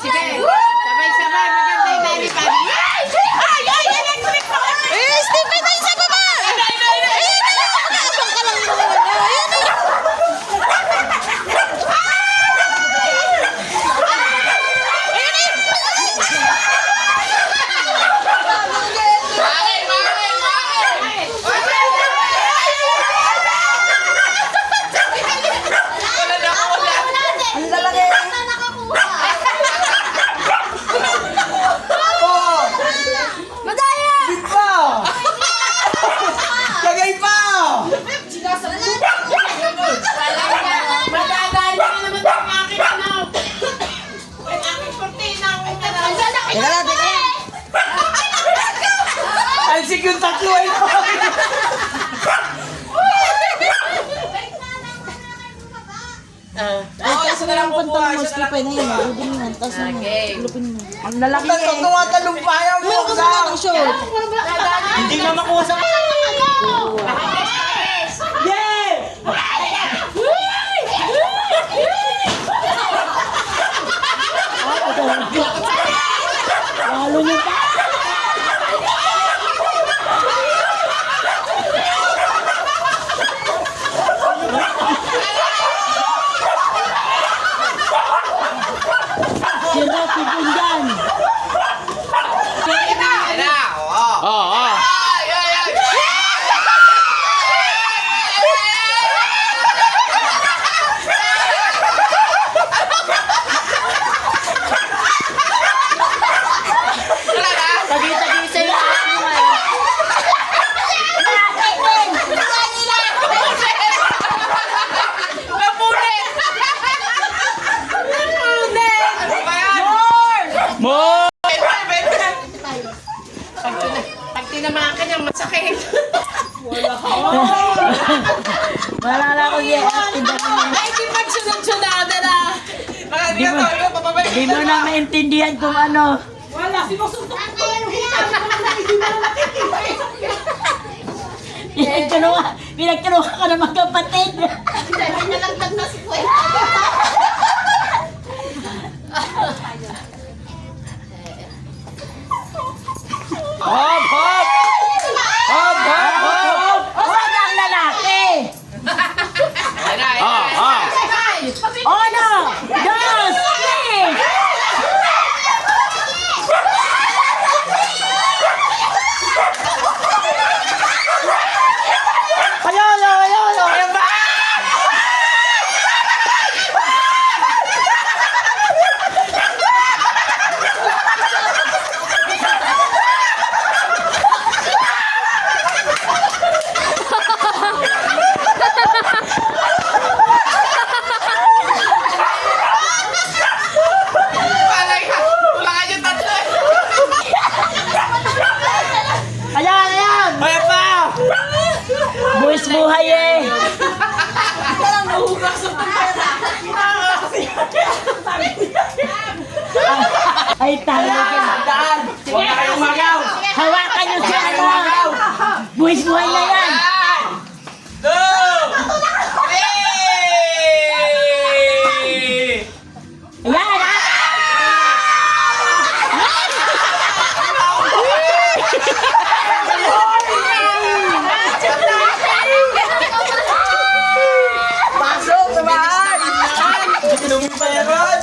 Sige. Sabay-sabay. Maganda yung nalipad. Ay! Electric pa! Stephen, tayo sa baba! Abang ka lang naman. Alsik yung tatlo ay Taas na lang pantalon mo, Stephen. Ayun, magudin mo yan. Taas na mo. Lupin mo. ang lalaki eh. Tumatalumbayan mo Meron ka sa ng short. Hindi na makuha sa Yeah! Lalo niyo pa. Sira si Bundan. Tagi-tagi sa'yo. Mo! Pag tinamaan yung masakit. Malala ko niya. Ay, di pagsunod-sunada na. Di mo na maintindihan kung ano. Pinagkinuha ka ng magkapatid. Hop! Hop! Hop! Hop! Hop! Huwag ang lalaki. Ah! Uno, dos, tres. Ayan ba? Ayan. Ayan pa! Buwis buhay eh. Ay, talaga. Daan! Huwag na kayong magaw! Hawakan niyo si ano. Buwis buhay na yan. Ayan, ha? Pasok! Naman! Inom yung bayaran!